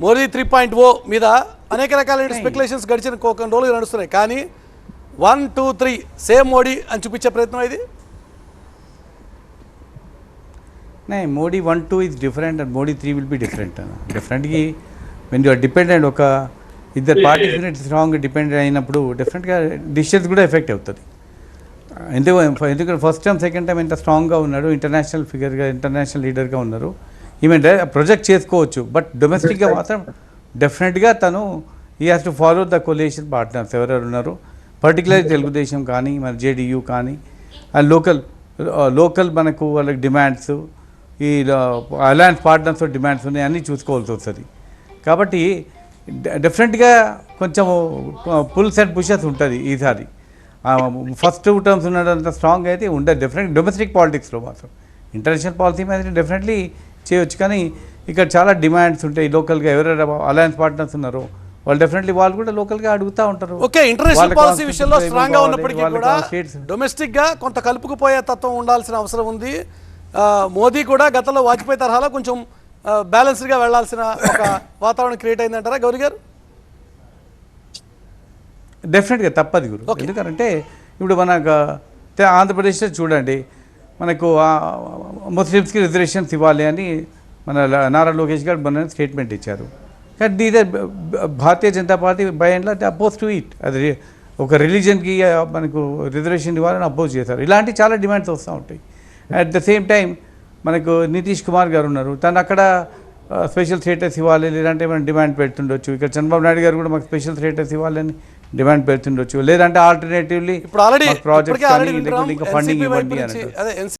మోదీ 3.0 మీద అనేక రకాలైన స్పెక్యులేషన్స్ గడిచిన కొన్ని రోజులు నడుస్తున్నాయి. కానీ 1, 2, 3 సేమ్ మోడీ అని చూపించే ప్రయత్నం ఇది. नहीं, Modi 1, 2 is different and Modi 3 will be different. Definitely, when you are dependent, ఒక ఇద్దరు పార్టీస్ స్ట్రాంగ్ డిపెండెంట్ అయినప్పుడు డెఫినెట్గా డిసిషన్స్ కూడా ఎఫెక్ట్ అవుతుంది. ఎందుకంటే ఫస్ట్ టైం సెకండ్ టైం ఎంత స్ట్రాంగ్గా ఉన్నాడు, ఇంటర్నేషనల్ ఫిగర్గా ఇంటర్నేషనల్ లీడర్గా ఉన్నారు. ఈవెన్ ప్రొజెక్ట్ చేసుకోవచ్చు, బట్ డొమెస్టిక్గా మాత్రం డెఫినెట్గా తను ఈ has to follow the coalition partners ఎవరెవరు ఉన్నారు, పర్టికులర్లీ తెలుగుదేశం కానీ మన జేడీయూ కానీ అండ్ లోకల్ మనకు వాళ్ళకి డిమాండ్స్, ఈ అలయన్స్ పార్ట్నర్స్ డిమాండ్స్ ఉన్నాయి, అన్నీ చూసుకోవాల్సి వస్తుంది. కాబట్టి డెఫినెట్గా కొంచెం పుల్స్ అండ్ పుషెస్ ఉంటుంది ఈసారి. ఫస్ట్ 2 టర్మ్స్ ఉన్నదంత స్ట్రాంగ్ అయితే ఉండదు డెఫినెట్ డొమెస్టిక్ పాలిటిక్స్లో మాత్రం. ఇంటర్నేషనల్ పాలసీ మీద డెఫినెట్లీ చేయవచ్చు, కానీ ఇక్కడ చాలా డిమాండ్స్ ఉంటాయి. లోకల్గా ఎవరైనా అలయన్స్ పార్ట్నర్స్ ఉన్నారో వాళ్ళు డెఫినెట్లీ వాళ్ళు కూడా లోకల్గా అడుగుతూ ఉంటారు. ఓకే, ఇంటర్నేషనల్ పాలసీ విషయంలో స్ట్రాంగ్గా ఉన్నప్పటికీ కూడా డొమెస్టిక్గా కొంత కలుపుకుపోయే తత్వం ఉండాల్సిన అవసరం ఉంది. మోదీ కూడా గతంలో వాజ్పేయి తరహాలో కొంచెం బ్యాలెన్స్డ్గా వెళ్లాల్సిన ఒక వాతావరణం క్రియేట్ అయిందంటారా గౌరీ గారు? డెఫినెట్గా తప్పదు గురు. ఎందుకంటే ఇప్పుడు మనకు ఆంధ్రప్రదేశ్లో చూడండి, మనకు ముస్లిమ్స్కి రిజర్వేషన్స్ ఇవ్వాలి అని మన నారా లోకేష్ గారు మన స్టేట్మెంట్ ఇచ్చారు. కానీ దీని Bharatiya Janata Party by and large oppose to it. అది ఒక రిలీజన్కి మనకు రిజర్వేషన్ ఇవ్వాలని అపోజ్ చేశారు. ఇలాంటి చాలా డిమాండ్స్ వస్తూ ఉంటాయి. అట్ ద సేమ్ టైం మనకు నితీష్ కుమార్ గారు ఉన్నారు, తను అక్కడ స్పెషల్ స్టేటస్ ఇవ్వాలి లేదంటే మనం డిమాండ్ పెడుతుండొచ్చు. ఇక్కడ చంద్రబాబు నాయుడు గారు కూడా మాకు స్పెషల్ స్టేటస్ ఇవ్వాలని డిమాండ్ పెడుతుండొచ్చు. లేదంటే ఆల్టర్నేటివ్లీ ప్రాజెక్ట్స్ ఇంకా ఫండింగ్ ఇవ్వండి అని.